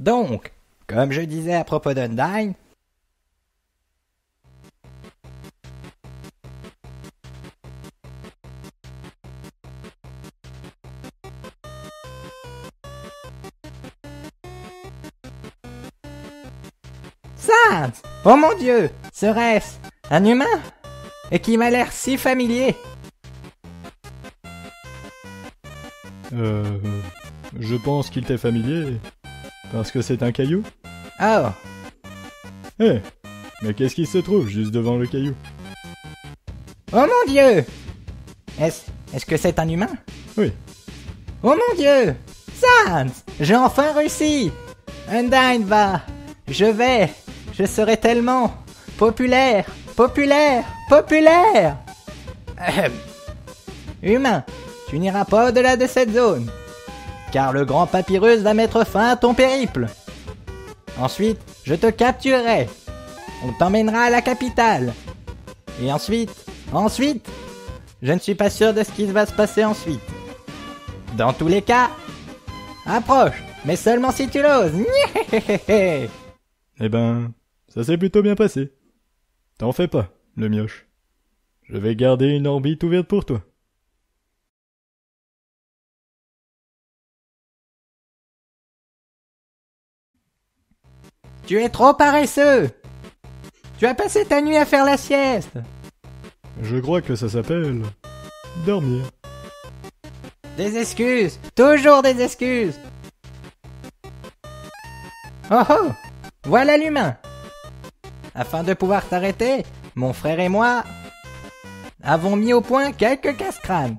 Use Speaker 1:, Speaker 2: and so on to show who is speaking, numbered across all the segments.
Speaker 1: Donc, comme je disais à propos d'Undyne, Sans! Oh mon Dieu! Serait-ce un humain? Et qui m'a l'air si familier!
Speaker 2: Je pense qu'il t'est familier. Parce que c'est un caillou?
Speaker 1: Oh!
Speaker 2: Eh! Mais qu'est-ce qui se trouve juste devant le caillou?
Speaker 1: Oh mon Dieu! Est-ce que c'est un humain?
Speaker 2: Oui.
Speaker 1: Oh mon Dieu! Sans! J'ai enfin réussi! Undyne va! Je serai tellement populaire! Humain, tu n'iras pas au-delà de cette zone, car le grand papyrus va mettre fin à ton périple. Ensuite, je te capturerai. On t'emmènera à la capitale. Et ensuite, je ne suis pas sûr de ce qui va se passer ensuite. Dans tous les cas, approche, mais seulement si tu l'oses.
Speaker 2: Eh ben, ça s'est plutôt bien passé. T'en fais pas, le mioche. Je vais garder une orbite ouverte pour toi.
Speaker 1: Tu es trop paresseux. Tu as passé ta nuit à faire la sieste.
Speaker 2: Je crois que ça s'appelle... dormir.
Speaker 1: Des excuses, toujours des excuses. Oh oh, voilà l'humain. Afin de pouvoir t'arrêter, mon frère et moi avons mis au point quelques casse-crânes.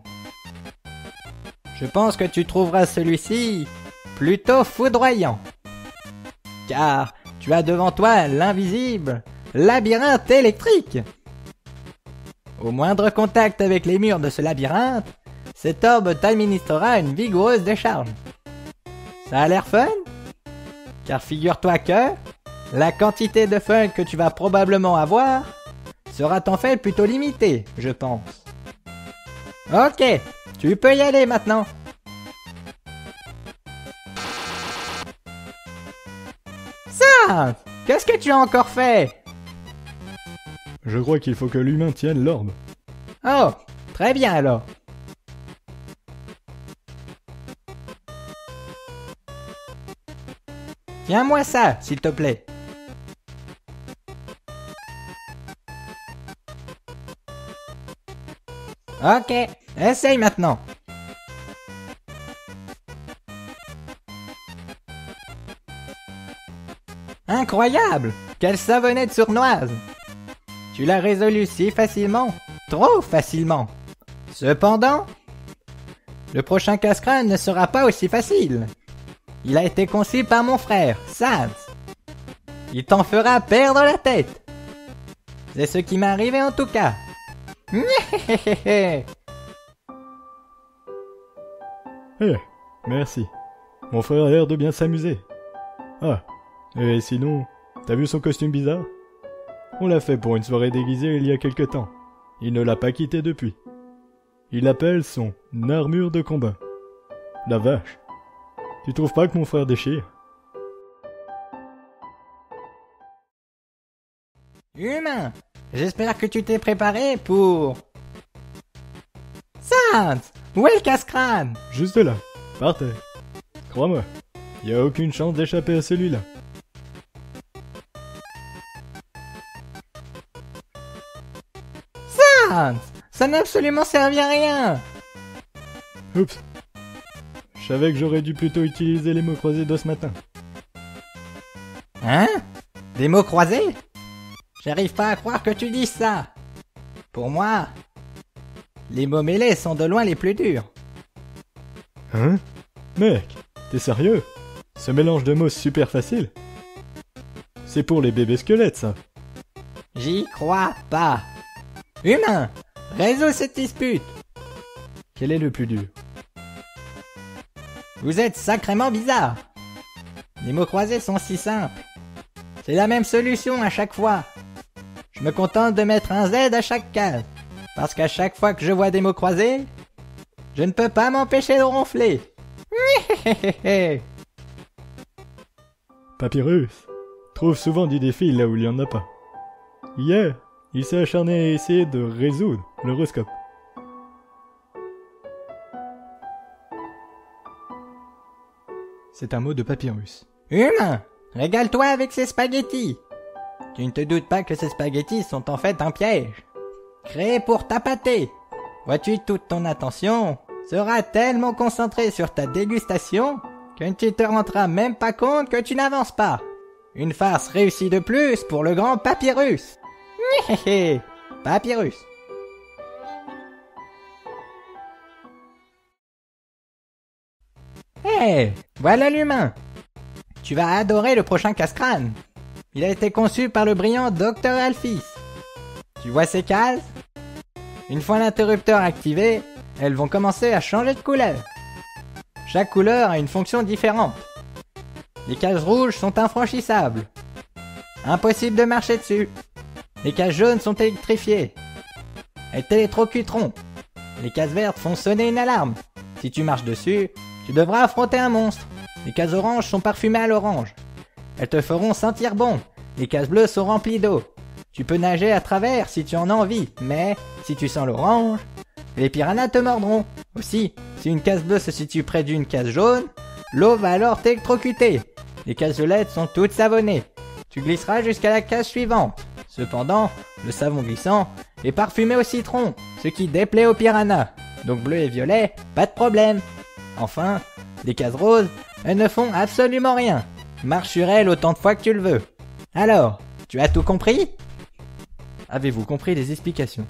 Speaker 1: Je pense que tu trouveras celui-ci plutôt foudroyant. Car tu as devant toi l'invisible labyrinthe électrique. Au moindre contact avec les murs de ce labyrinthe, cet orbe t'administrera une vigoureuse décharge. Ça a l'air fun? Car figure-toi que la quantité de fun que tu vas probablement avoir sera en fait plutôt limitée, je pense. Ok, tu peux y aller maintenant. Ça, qu'est-ce que tu as encore fait?
Speaker 2: Je crois qu'il faut que l'humain tienne l'orbe.
Speaker 1: Oh, très bien alors. Tiens-moi ça, s'il te plaît. Ok, essaye maintenant. Incroyable! Quelle savonnette sournoise! Tu l'as résolu si facilement, trop facilement. Cependant, le prochain casse-crâne ne sera pas aussi facile. Il a été conçu par mon frère, Sans. Il t'en fera perdre la tête. C'est ce qui m'est arrivé en tout cas.
Speaker 2: Eh, merci. Mon frère a l'air de bien s'amuser. Ah, et sinon, t'as vu son costume bizarre? On l'a fait pour une soirée déguisée il y a quelque temps. Il ne l'a pas quitté depuis. Il appelle son armure de combat. La vache. Tu trouves pas que mon frère déchire?
Speaker 1: Humain, j'espère que tu t'es préparé pour... Sans, où est le casse-crâne?
Speaker 2: Juste là, par terre. Crois-moi, y a aucune chance d'échapper à celui-là.
Speaker 1: Sans, ça n'a absolument servi à rien.
Speaker 2: Oups. Je savais que j'aurais dû plutôt utiliser les mots croisés de ce matin.
Speaker 1: Hein? Des mots croisés? J'arrive pas à croire que tu dises ça. Pour moi, les mots mêlés sont de loin les plus durs.
Speaker 2: Hein? Mec, t'es sérieux? Ce mélange de mots super facile? C'est pour les bébés squelettes, ça.
Speaker 1: J'y crois pas. Humain, résous cette dispute.
Speaker 2: Quel est le plus dur?
Speaker 1: Vous êtes sacrément bizarre. Les mots croisés sont si simples. C'est la même solution à chaque fois. Je me contente de mettre un Z à chaque case. Parce qu'à chaque fois que je vois des mots croisés, je ne peux pas m'empêcher de ronfler.
Speaker 2: Papyrus trouve souvent du défi là où il n'y en a pas. Hier, il s'est acharné à essayer de résoudre l'horoscope.
Speaker 1: C'est un mot de Papyrus. Humain, régale-toi avec ces spaghettis. Tu ne te doutes pas que ces spaghettis sont en fait un piège, créé pour t'appâter. Vois-tu, toute ton attention sera tellement concentrée sur ta dégustation que tu te rendras même pas compte que tu n'avances pas. Une farce réussie de plus pour le grand Papyrus. Héhéhé, Papyrus. Hé, voilà l'humain. Tu vas adorer le prochain casse-crâne. Il a été conçu par le brillant Dr. Alphys. Tu vois ces cases? Une fois l'interrupteur activé, elles vont commencer à changer de couleur. Chaque couleur a une fonction différente. Les cases rouges sont infranchissables. Impossible de marcher dessus. Les cases jaunes sont électrifiées. Elles t'électrocuteront. Les cases vertes font sonner une alarme. Si tu marches dessus, tu devras affronter un monstre. Les cases oranges sont parfumées à l'orange. Elles te feront sentir bon. Les cases bleues sont remplies d'eau. Tu peux nager à travers si tu en as envie, mais si tu sens l'orange, les piranhas te mordront. Aussi, si une case bleue se situe près d'une case jaune, l'eau va alors t'électrocuter. Les cases violettes sont toutes savonnées. Tu glisseras jusqu'à la case suivante. Cependant, le savon glissant est parfumé au citron, ce qui déplaît aux piranhas. Donc bleu et violet, pas de problème. Enfin, les cases roses, elles ne font absolument rien. Marche sur elles autant de fois que tu le veux. Alors, tu as tout compris? Avez-vous compris les explications?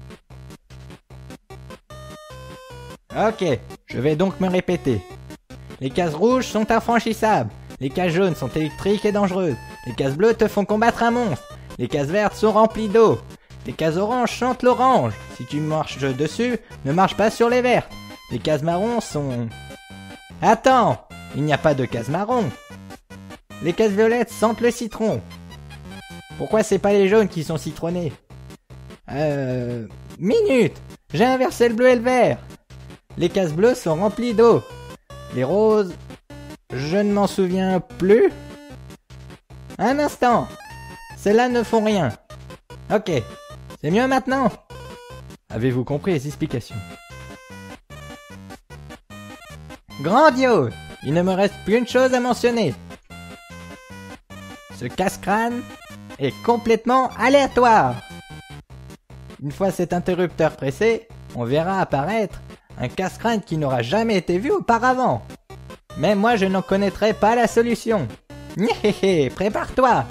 Speaker 1: Ok, je vais donc me répéter. Les cases rouges sont infranchissables. Les cases jaunes sont électriques et dangereuses. Les cases bleues te font combattre un monstre. Les cases vertes sont remplies d'eau. Les cases oranges chantent l'orange. Si tu marches dessus, ne marche pas sur les vertes. Les cases marrons sont... Attends, il n'y a pas de cases marron. Les cases violettes sentent le citron. Pourquoi c'est pas les jaunes qui sont citronnés? Minute! J'ai inversé le bleu et le vert. Les cases bleues sont remplies d'eau. Les roses... Je ne m'en souviens plus. Un instant. Celles-là ne font rien. Ok. C'est mieux maintenant? Avez-vous compris les explications? Grandiose! Il ne me reste plus une chose à mentionner. Ce casse-crâne est complètement aléatoire. Une fois cet interrupteur pressé, on verra apparaître un casse-crâne qui n'aura jamais été vu auparavant. Mais moi je n'en connaîtrai pas la solution. Nyéhéhé, prépare-toi!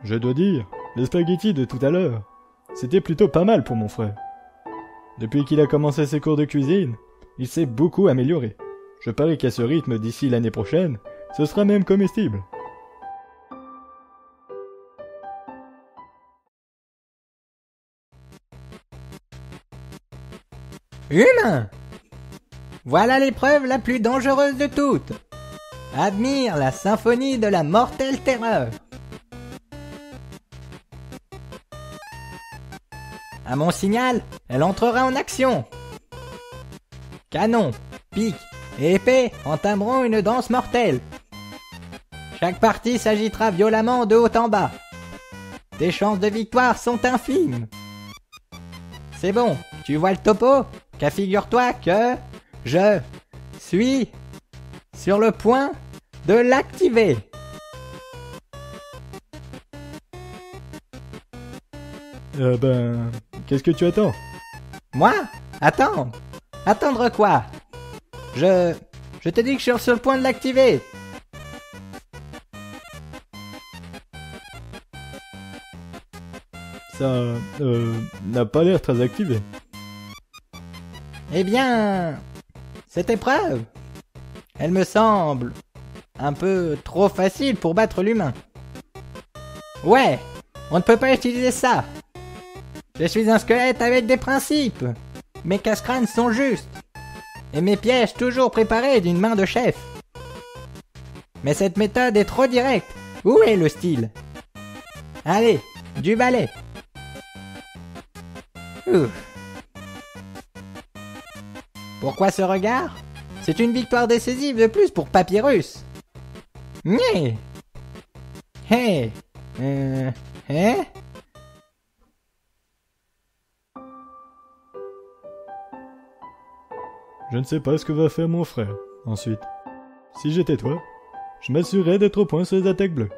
Speaker 2: Je dois dire, les spaghettis de tout à l'heure, c'était plutôt pas mal pour mon frère. Depuis qu'il a commencé ses cours de cuisine, il s'est beaucoup amélioré. Je parie qu'à ce rythme d'ici l'année prochaine, ce sera même comestible.
Speaker 1: Humain! Voilà l'épreuve la plus dangereuse de toutes. Admire la symphonie de la mortelle terreur. À mon signal, elle entrera en action. Canon, pique et épée entameront une danse mortelle. Chaque partie s'agitera violemment de haut en bas. Tes chances de victoire sont infimes. C'est bon, tu vois le topo? Car figure-toi que je suis sur le point de l'activer.
Speaker 2: Qu'est-ce que tu attends?
Speaker 1: Moi? Attendre? Attendre quoi? Je te dis que je suis sur le point de l'activer.
Speaker 2: Ça, n'a pas l'air très activé.
Speaker 1: Eh bien, cette épreuve, elle me semble un peu trop facile pour battre l'humain. Ouais, On ne peut pas utiliser ça. Je suis un squelette avec des principes. Mes casse-crânes sont justes. Et mes pièges toujours préparés d'une main de chef. Mais cette méthode est trop directe. Où est le style? Allez, du balai. Ouf. Pourquoi ce regard? C'est une victoire décisive de plus pour Papyrus. Nyeh. Hey. Hein?
Speaker 2: Je ne sais pas ce que va faire mon frère, ensuite. Si j'étais toi, je m'assurerais d'être au point sur les attaques bleues.